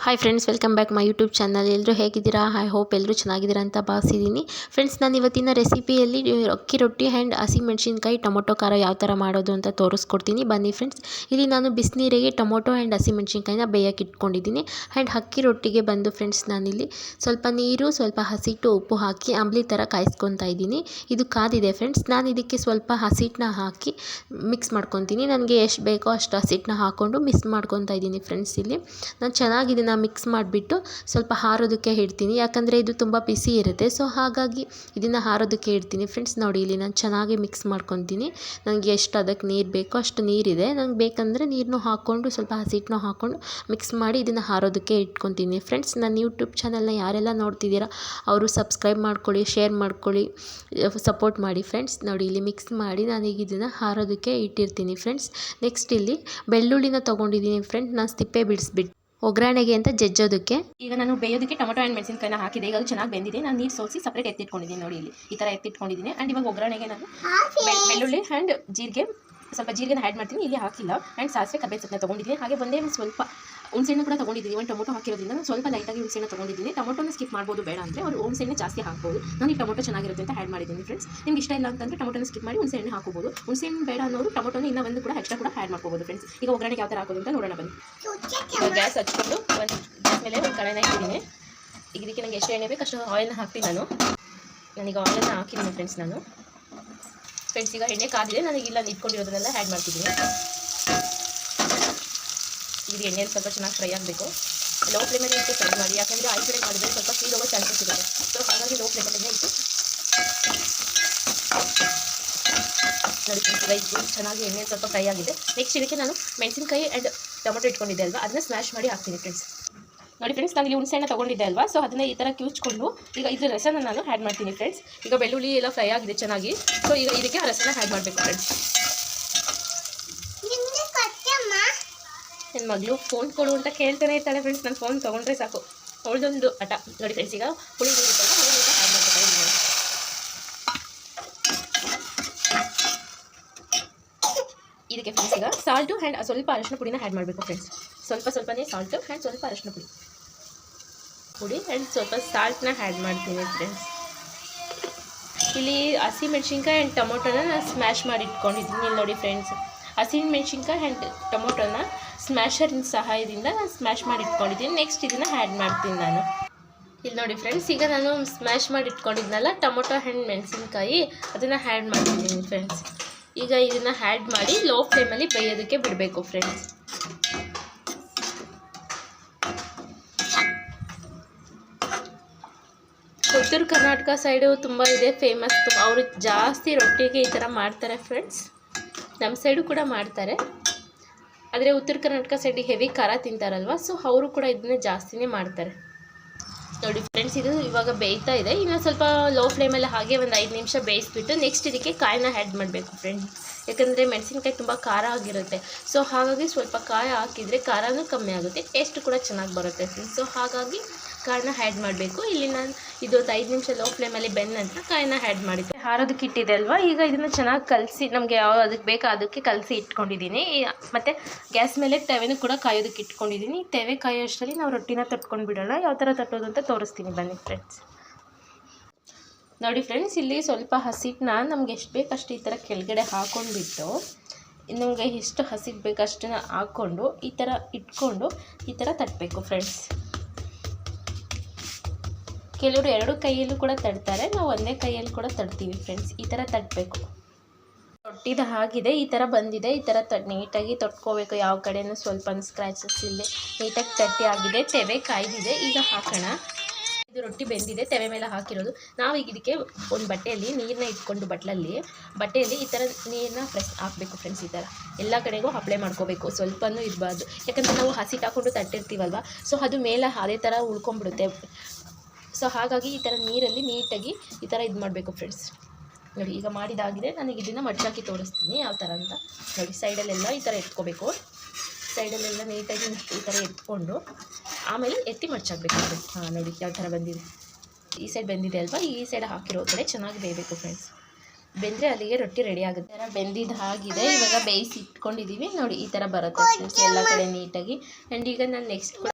Hi friends, welcome back my YouTube channel. ಎಲ್ಲರೂ ಹೇಗಿದ್ದೀರಾ? I hope ಎಲ್ಲರೂ ಚೆನ್ನಾಗಿದ್ದೀರಾ ಅಂತ ಭಾವಿಸಿದ್ದೀನಿ. ಫ್ರೆಂಡ್ಸ್, ನಾನು ಇವತ್ತಿನ ರೆಸಿಪಿಯಲ್ಲಿ ಅಕ್ಕಿ ರೊಟ್ಟಿ ಆ್ಯಂಡ್ ಹಸಿಮೆಣಸಿನ್ಕಾಯಿ ಟೊಮೊಟೊ ಖಾರ ಯಾವ ಥರ ಮಾಡೋದು ಅಂತ ತೋರಿಸ್ಕೊಡ್ತೀನಿ. ಬನ್ನಿ ಫ್ರೆಂಡ್ಸ್. ಇಲ್ಲಿ ನಾನು ಬಿಸಿನೀರಿಗೆ ಟೊಮೊಟೊ ಆ್ಯಂಡ್ ಹಸಿಮೆಣಸಿನ್ಕಾಯಿನ ಬೇಯಕ್ಕೆ ಇಟ್ಕೊಂಡಿದ್ದೀನಿ. ಆ್ಯಂಡ್ ಅಕ್ಕಿ ರೊಟ್ಟಿಗೆ ಬಂದು ಫ್ರೆಂಡ್ಸ್, ನಾನಿಲ್ಲಿ ಸ್ವಲ್ಪ ನೀರು, ಸ್ವಲ್ಪ ಹಸಿಟ್ಟು, ಉಪ್ಪು ಹಾಕಿ ಅಂಬ್ಲಿ ಥರ ಕಾಯಿಸ್ಕೊತಾ ಇದ್ದೀನಿ. ಇದು ಕಾದಿದೆ ಫ್ರೆಂಡ್ಸ್. ನಾನು ಇದಕ್ಕೆ ಸ್ವಲ್ಪ ಹಸಿಟ್ಟನ್ನ ಹಾಕಿ ಮಿಕ್ಸ್ ಮಾಡ್ಕೊತೀನಿ. ನನಗೆ ಎಷ್ಟು ಬೇಕೋ ಅಷ್ಟು ಹಸಿಟ್ಟನ್ನ ಹಾಕ್ಕೊಂಡು ಮಿಕ್ಸ್ ಮಾಡ್ಕೊತಾ ಇದ್ದೀನಿ ಫ್ರೆಂಡ್ಸ್. ಇಲ್ಲಿ ನಾನು ಚೆನ್ನಾಗಿ ಇದನ್ನು ಮಿಕ್ಸ್ ಮಾಡಿಬಿಟ್ಟು ಸ್ವಲ್ಪ ಹಾರೋದಕ್ಕೆ ಇಡ್ತೀನಿ. ಯಾಕಂದರೆ ಇದು ತುಂಬ ಬಿಸಿ ಇರುತ್ತೆ. ಸೊ ಹಾಗಾಗಿ ಇದನ್ನು ಹಾರೋದಕ್ಕೆ ಇಡ್ತೀನಿ ಫ್ರೆಂಡ್ಸ್. ನೋಡಿ, ಇಲ್ಲಿ ನಾನು ಚೆನ್ನಾಗಿ ಮಿಕ್ಸ್ ಮಾಡ್ಕೊತೀನಿ. ನನಗೆ ಎಷ್ಟು ಅದಕ್ಕೆ ನೀರು ಬೇಕೋ ಅಷ್ಟು ನೀರಿದೆ. ನಂಗೆ ಬೇಕಂದರೆ ನೀರನ್ನು ಹಾಕ್ಕೊಂಡು ಸ್ವಲ್ಪ ಹಸಿಟ್ಟನ್ನು ಹಾಕ್ಕೊಂಡು ಮಿಕ್ಸ್ ಮಾಡಿ ಇದನ್ನು ಹಾರೋದಕ್ಕೆ ಇಟ್ಕೊತೀನಿ ಫ್ರೆಂಡ್ಸ್. ನನ್ನ ಯೂಟ್ಯೂಬ್ ಚಾನಲ್ನ ಯಾರೆಲ್ಲ ನೋಡ್ತಿದ್ದೀರಾ ಅವರು ಸಬ್ಸ್ಕ್ರೈಬ್ ಮಾಡ್ಕೊಳ್ಳಿ, ಶೇರ್ ಮಾಡ್ಕೊಳ್ಳಿ, ಸಪೋರ್ಟ್ ಮಾಡಿ ಫ್ರೆಂಡ್ಸ್. ನೋಡಿ, ಇಲ್ಲಿ ಮಿಕ್ಸ್ ಮಾಡಿ ನಾನೀಗ ಇದನ್ನು ಹಾರೋದಕ್ಕೆ ಇಟ್ಟಿರ್ತೀನಿ ಫ್ರೆಂಡ್ಸ್. ನೆಕ್ಸ್ಟ್ ಇಲ್ಲಿ ಬೆಳ್ಳುಳ್ಳಿನ ತೊಗೊಂಡಿದ್ದೀನಿ ಫ್ರೆಂಡ್ಸ್. ನಾನು ಸಿಪ್ಪೆ ಬಿಡಿಸ್ಬಿಟ್ಟು ಒಗ್ಗರಣೆಗೆ ಅಂತ ಜಜ್ಜೋದಕ್ಕೆ. ಈಗ ನಾನು ಬೇಯೋದಕ್ಕೆ ಟೊಮೊಟೊ ಆ್ಯಂಡ್ ಮೆಣಸಿನಕಾಯಿನ ಹಾಕಿದೆ. ಈಗ ಅದು ಚೆನ್ನಾಗಿ ಬೆಂದಿದೆ. ನಾನು ನೀರು ಸೋಸಿ ಸಪ್ರೇಟ್ ಎತ್ತಿಟ್ಕೊಂಡಿದ್ದೀನಿ. ನೋಡಿ, ಇಲ್ಲಿ ಈ ಥರ ಎತ್ತಿಟ್ಕೊಂಡಿದ್ದೀನಿ. ಆ್ಯಂಡ್ ಇವಾಗ ಒಗ್ಗರಣೆಗೆ ನಾನು ಬೆಳ್ಳುಳ್ಳಿ ಆ್ಯಂಡ್ ಜೀರಿಗೆ, ಸ್ವಲ್ಪ ಜೀರಿಗೆನ ಆ್ಯಡ್ ಮಾಡ್ತೀನಿ. ಇಲ್ಲಿ ಹಾಕಿಲ್ಲ. ಆ್ಯಂಡ್ ಸಾಸಿವೆ, ಕರ್ಬೇವಿನ ಸೊಪ್ಪನ್ನ ತೊಗೊಂಡಿದ್ದೀನಿ. ಹಾಗೆ ಒಂದೇ ಸ್ವಲ್ಪ ಹುಣಸೆಹಣ್ಣು ಕೂಡ ತೊಗೊಂಡಿದ್ದೀನಿ. ಒಂದು ಟೊಮೊಟೊ ಹಾಕಿರೋದ್ರಿಂದ ನಾನು ಸ್ವಲ್ಪ ಲೈಟಾಗಿ ಹುಣಸೆಹಣ್ಣು ತೊಗೊಂಡಿದ್ದೀನಿ. ಟೊಮೊಟೊನ ಸ್ಕಿಪ್ ಮಾಡ್ಬೋದು, ಬೇಡ ಅಂದರೆ ಅವರು ಹುಣಸೆಹಣ್ಣು ಜಾಸ್ತಿ ಹಾಕ್ಬೋದು. ನಾನು ಈ ಟೊಮೊಟೊ ಚೆನ್ನಾಗಿರುತ್ತೆ ಅಂತ ಆ್ಯಡ್ ಮಾಡಿದ್ದೀನಿ ಫ್ರೆಂಡ್ಸ್. ನಿಮ್ಗೆ ಇಷ್ಟ ಇಲ್ಲ ಅಂತಂದರೆ ಟೊಮೊಟೊನ ಸ್ಕಿಪ್ ಮಾಡಿ ಹುಣಸೆಹಣ್ಣು ಹಾಕೋಬೋದು. ಹುಣಸೆಹಣ್ಣು ಬೇಡ ಅನ್ನೋರು ಟೊಮೊಟೊನ ಇನ್ನೂ ಒಂದು ಕೂಡ ಎಕ್ಸ್ಟ್ರಾ ಕೂಡ ಆ್ಯಡ್ ಮಾಡ್ಕೋಬೋದು ಫ್ರೆಂಡ್ಸ್. ಈಗ ಒಗ್ಗರಣೆಗೆ ಯಾವ ಥರ ಹಾಕೋದು ಅಂತ ನೋಡೋಣ ಬನ್ನಿ. ಗ್ಯಾಸ್ ಹಚ್ಕೊಂಡು ಒಂದು ಗ್ಯಾಸ್ ಮೇಲೆ ಒಂದು ಕಳೆನ ಇಟ್ಟಿದ್ದೀನಿ. ಈಗ ಇದಕ್ಕೆ ನನಗೆ ಎಷ್ಟು ಎಣ್ಣೆ ಬೇಕು ಅಷ್ಟು ಆಯಿಲ್ನ ಹಾಕ್ತೀನಿ. ನಾನೀಗ ಆಯಿಲನ್ನ ಹಾಕಿದ್ದೀನಿ ಫ್ರೆಂಡ್ಸ್. ಫ್ರೆಂಡ್ಸ್ ಈಗ ಎಣ್ಣೆ ಕಾದಿದೆ. ನನಗಿಲ್ಲ ಇಟ್ಕೊಂಡಿರೋದನ್ನೆಲ್ಲ ಆ್ಯಡ್ ಮಾಡ್ತಿದ್ದೀನಿ. ಇದು ಎಣ್ಣೆಯಲ್ಲಿ ಸ್ವಲ್ಪ ಚೆನ್ನಾಗಿ ಫ್ರೈ ಆಗಬೇಕು. ಲೋ ಫ್ಲೇಮಲ್ಲಿ ಇಟ್ಟು ಫ್ರೈ ಮಾಡಿ. ಯಾಕಂದರೆ ಹೈ ಫ್ಲೇಮ್ ಮಾಡಿದರೆ ಸ್ವಲ್ಪ ಸೀದೋಗೋ ಚಾನ್ಸಸ್ ಇರುತ್ತೆ. ಸೊ ಹಾಗಾಗಿ ಲೋ ಫ್ಲೇಮಲ್ಲೇ ಇಟ್ಟು ನೋಡಿ ಫ್ರೆಂಡ್ಸ್. ಚೆನ್ನಾಗಿ ಎಣ್ಣೆ ಸ್ವಲ್ಪ ಫ್ರೈ ಆಗಿದೆ. ನೆಕ್ಸ್ಟ್ ಇದಕ್ಕೆ ನಾನು ಮೆಣಸಿನಕಾಯಿ ಆ್ಯಂಡ್ ಟೊಮೊಟೊ ಇಟ್ಕೊಂಡಿದ್ದೆ ಅಲ್ವಾ, ಅದನ್ನು ಸ್ಮ್ಯಾಶ್ ಮಾಡಿ ಹಾಕ್ತೀನಿ ಫ್ರೆಂಡ್ಸ್. ನೋಡಿ ಫ್ರೆಂಡ್ಸ್, ನಾನು ಇಲ್ಲಿ ಹುಣಸೆಹಣ್ಣು ತೊಗೊಂಡಿದ್ದೆ ಅಲ್ವಾ, ಸೊ ಅದನ್ನು ಈ ಥರ ಕಿವುಚ್ಕೊಂಡು ಈಗ ಇದ್ರ ರಸನ ನಾನು ಆ್ಯಡ್ ಮಾಡ್ತೀನಿ ಫ್ರೆಂಡ್ಸ್. ಈಗ ಬೆಳ್ಳುಳ್ಳಿ ಎಲ್ಲ ಫ್ರೈ ಆಗಿದೆ ಚೆನ್ನಾಗಿ. ಸೊ ಈಗ ಇದಕ್ಕೆ ಆ ರಸನ ಆ್ಯಡ್ ಮಾಡಬೇಕು ಫ್ರೆಂಡ್ಸ್. ನನ್ನ ಮಗಳು ಫೋನ್ ಕೊಡು ಅಂತ ಕೇಳ್ತಾನೆ ಇರ್ತಾಳೆ ಫ್ರೆಂಡ್ಸ್. ನಾನು ಫೋನ್ ತೊಗೊಂಡ್ರೆ ಸಾಕು, ಅವಳದೊಂದು ಹಠ. ನೋಡಿ ಫ್ರೆಂಡ್ಸ್, ಈಗ ಹುಳಿ ನೀರು ಆ್ಯಡ್ ಮಾಡ್ತಾರೆ. ಇದಕ್ಕೆ ಫ್ರೆಂಡ್ಸ್ ಈಗ ಸಾಲ್ಟು ಆ್ಯಂಡ್ ಸ್ವಲ್ಪ ಅರಿಶಿನ ಪುಡಿನ ಆ್ಯಡ್ ಮಾಡಬೇಕು ಫ್ರೆಂಡ್ಸ್. ಸ್ವಲ್ಪನೇ ಸಾಲ್ಟು ಆ್ಯಂಡ್ ಸ್ವಲ್ಪ ಅರಿಶಿನ ಪುಡಿ ಆ್ಯಂಡ್ ಸ್ವಲ್ಪ ಸಾಲ್ಟನ್ನ ಆ್ಯಡ್ ಮಾಡ್ತೀನಿ ಫ್ರೆಂಡ್ಸ್. ಇಲ್ಲಿ ಹಸಿಮೆಣ್ಸಿನ್ಕಾಯಿ ಆ್ಯಂಡ್ ಟೊಮೊಟೊನ ನಾನು ಸ್ಮ್ಯಾಶ್ ಮಾಡಿ ಇಟ್ಕೊಂಡಿದ್ದೀನಿ. ಇಲ್ಲಿ ನೋಡಿ ಫ್ರೆಂಡ್ಸ್, ಹಸಿಮೆಣ್ಸಿನ್ಕಾಯಿ ಆ್ಯಂಡ್ ಟೊಮೊಟೊನ ಸ್ಮ್ಯಾಶರಿನ ಸಹಾಯದಿಂದ ನಾನು ಸ್ಮ್ಯಾಶ್ ಮಾಡಿ ಇಟ್ಕೊಂಡಿದ್ದೀನಿ. ನೆಕ್ಸ್ಟ್ ಇದನ್ನು ಆ್ಯಡ್ ಮಾಡ್ತೀನಿ ನಾನು. ಇಲ್ಲಿ ನೋಡಿ ಫ್ರೆಂಡ್ಸ್, ಈಗ ನಾನು ಸ್ಮ್ಯಾಶ್ ಮಾಡಿ ಇಟ್ಕೊಂಡಿದ್ನಲ್ಲ ಟೊಮೊಟೊ ಆ್ಯಂಡ್ ಮೆಣಸಿನ್ಕಾಯಿ, ಅದನ್ನು ಆ್ಯಡ್ ಮಾಡ್ತಿದ್ದೀನಿ ಫ್ರೆಂಡ್ಸ್. ಈಗ ಇದನ್ನು ಆ್ಯಡ್ ಮಾಡಿ ಲೋ ಫ್ಲೇಮಲ್ಲಿ ಬೇಯೋದಕ್ಕೆ ಬಿಡಬೇಕು ಫ್ರೆಂಡ್ಸ್. ಉತ್ತರ ಕರ್ನಾಟಕ ಸೈಡು ತುಂಬ ಇದೆ ಫೇಮಸ್. ಅವರು ಜಾಸ್ತಿ ರೊಟ್ಟಿಗೆ ಈ ಥರ ಮಾಡ್ತಾರೆ ಫ್ರೆಂಡ್ಸ್. ನಮ್ಮ ಸೈಡು ಕೂಡ ಮಾಡ್ತಾರೆ, ಆದರೆ ಉತ್ತರ ಕರ್ನಾಟಕ ಸೈಡಿಗೆ ಹೆವಿ ಖಾರ ತಿಂತಾರಲ್ವ, ಸೊ ಅವರು ಕೂಡ ಇದನ್ನೇ ಜಾಸ್ತಿನೇ ಮಾಡ್ತಾರೆ. ನೋಡಿ ಫ್ರೆಂಡ್ಸ್, ಇದು ಇವಾಗ ಬೇಯ್ತಾ ಇದೆ. ಇನ್ನು ಸ್ವಲ್ಪ ಲೋ ಫ್ಲೇಮಲ್ಲಿ ಹಾಗೆ ಒಂದು 5 ನಿಮಿಷ ಬೇಯಿಸ್ಬಿಟ್ಟು ನೆಕ್ಸ್ಟ್ ಇದಕ್ಕೆ ಕಾಯಿನ ಆ್ಯಡ್ ಮಾಡಬೇಕು ಫ್ರೆಂಡ್ಸ್. ಯಾಕಂದರೆ ಮೆಣಸಿನ್ಕಾಯಿ ತುಂಬ ಖಾರ ಆಗಿರುತ್ತೆ. ಸೊ ಹಾಗಾಗಿ ಸ್ವಲ್ಪ ಕಾಯಿ ಹಾಕಿದರೆ ಖಾರನೂ ಕಮ್ಮಿ ಆಗುತ್ತೆ, ಟೇಸ್ಟ್ ಕೂಡ ಚೆನ್ನಾಗಿ ಬರುತ್ತೆ ಫ್ರೆಂಡ್ಸ್. ಸೊ ಹಾಗಾಗಿ ಕಾಯಿನ ಆ್ಯಡ್ ಮಾಡಬೇಕು. ಇಲ್ಲಿ ನಾನು ಇದು 5 ನಿಮಿಷ ಲೋ ಫ್ಲೇಮಲ್ಲಿ ಬೆಂದ ನಂತರ ಕಾಯಿನ ಆ್ಯಡ್ ಮಾಡಿದ್ದೆ. ಹಾರೋದಕ್ಕೆ ಇಟ್ಟಿದೆ ಅಲ್ವಾ, ಈಗ ಇದನ್ನು ಚೆನ್ನಾಗಿ ಕಲಸಿ ನಮಗೆ ಯಾವ ಅದಕ್ಕೆ ಬೇಕಾ ಅದಕ್ಕೆ ಕಲಸಿ ಇಟ್ಕೊಂಡಿದ್ದೀನಿ. ಮತ್ತು ಗ್ಯಾಸ್ ಮೇಲೆ ತವೆನೂ ಕೂಡ ಕಾಯೋದಕ್ಕೆ ಇಟ್ಕೊಂಡಿದ್ದೀನಿ. ತವೆ ಕಾಯೋಷ್ಟರಲ್ಲಿ ನಾವು ರೊಟ್ಟಿನ ತಟ್ಕೊಂಡು ಬಿಡೋಣ. ಯಾವ ಥರ ತಟ್ಟೋದು ಅಂತ ತೋರಿಸ್ತೀನಿ ಬನ್ನಿ ಫ್ರೆಂಡ್ಸ್. ನೋಡಿ ಫ್ರೆಂಡ್ಸ್, ಇಲ್ಲಿ ಸ್ವಲ್ಪ ಹಸಿಟ್ಟನ್ನ ನಮ್ಗೆ ಎಷ್ಟು ಬೇಕಷ್ಟು ಈ ಥರ ಕೆಳಗಡೆ ಹಾಕ್ಕೊಂಡ್ಬಿಟ್ಟು ನಮಗೆ ಎಷ್ಟು ಹಸಿಟ್ಟು ಬೇಕಷ್ಟನ್ನು ಹಾಕ್ಕೊಂಡು ಈ ಥರ ಇಟ್ಕೊಂಡು ಈ ಥರ ತಟ್ಟಬೇಕು ಫ್ರೆಂಡ್ಸ್. ಕೆಲವರು 2 ಕೈಯಲ್ಲೂ ಕೂಡ ತಡ್ತಾರೆ, ನಾವು ಒಂದೇ ಕೈಯಲ್ಲಿ ಕೂಡ ತಡ್ತೀವಿ ಫ್ರೆಂಡ್ಸ್. ಈ ಥರ ತಟ್ಟಬೇಕು. ರೊಟ್ಟಿದ ಆಗಿದೆ, ಈ ಥರ ಬಂದಿದೆ. ಈ ಥರ ನೀಟಾಗಿ ತೊಟ್ಕೋಬೇಕು. ಯಾವ ಕಡೆಯೂ ಸ್ವಲ್ಪ ಸ್ಕ್ರ್ಯಾಚಸ್ ಇಲ್ಲದೆ ನೀಟಾಗಿ ತಟ್ಟಿ ಆಗಿದೆ. ತೆವೆ ಕಾಯ್ದಿದೆ. ಈಗ ಹಾಕೋಣ. ಇದು ರೊಟ್ಟಿ ಬೆಂದಿದೆ, ತೆವೆ ಮೇಲೆ ಹಾಕಿರೋದು. ನಾವೀಗ ಇದಕ್ಕೆ ಒಂದು ಬಟ್ಟೆಯಲ್ಲಿ ನೀರನ್ನ ಇಟ್ಕೊಂಡು ಬಟ್ಟೆಯಲ್ಲಿ ಈ ಥರ ನೀರನ್ನ ಹಾಕಬೇಕು ಫ್ರೆಂಡ್ಸ್. ಈ ಥರ ಎಲ್ಲ ಕಡೆಗೂ ಅಪ್ಲೈ ಮಾಡ್ಕೋಬೇಕು, ಸ್ವಲ್ಪನೂ ಇರಬಾರ್ದು. ಯಾಕಂದರೆ ನಾವು ಹಸಿಟ್ಟು ಹಾಕ್ಕೊಂಡು ತಟ್ಟಿರ್ತೀವಲ್ವ, ಸೊ ಅದು ಮೇಲೆ ಅದೇ ಥರ ಉಳ್ಕೊಂಡ್ಬಿಡುತ್ತೆ. ಸೊ ಹಾಗಾಗಿ ಈ ಥರ ನೀರಲ್ಲಿ ನೀಟಾಗಿ ಈ ಥರ ಇದು ಮಾಡಬೇಕು ಫ್ರೆಂಡ್ಸ್. ನೋಡಿ, ಈಗ ಮಾಡಿದಾಗಿದೆ. ನನಗೆ ಇದನ್ನು ಮಡ್ಚಾಕಿ ತೋರಿಸ್ತೀನಿ ಯಾವ ಥರ ಅಂತ. ನೋಡಿ, ಸೈಡಲ್ಲೆಲ್ಲ ಈ ಥರ ಎತ್ಕೋಬೇಕು. ಸೈಡಲ್ಲೆಲ್ಲ ನೀಟಾಗಿ ಈ ಥರ ಎತ್ಕೊಂಡು ಆಮೇಲೆ ಎತ್ತಿ ಮಡ್ಚಾಕಬೇಕು. ನೋಡಿ ಯಾವ ಥರ ಬಂದಿದೆ. ಈ ಸೈಡ್ ಬೆಂದಿದೆ ಅಲ್ವಾ, ಈ ಸೈಡ್ ಹಾಕಿರೋ ಕಡೆ ಚೆನ್ನಾಗಿ ಬೇಯಬೇಕು ಫ್ರೆಂಡ್ಸ್. ಬೆಂದರೆ ಅಲ್ಲಿಗೆ ರೊಟ್ಟಿ ರೆಡಿ ಆಗುತ್ತೆ. ಥರ ಬೆಂದಿದ್ದಾಗಿದೆ. ಇವಾಗ ಬೇಯಿಸಿ ಇಟ್ಕೊಂಡಿದ್ದೀವಿ. ನೋಡಿ ಈ ಥರ ಬರುತ್ತೆ ಫ್ರೆಂಡ್ಸ್ ಎಲ್ಲ ಕಡೆ ನೀಟಾಗಿ. ಆ್ಯಂಡ್ ಈಗ ನಾನು ನೆಕ್ಸ್ಟ್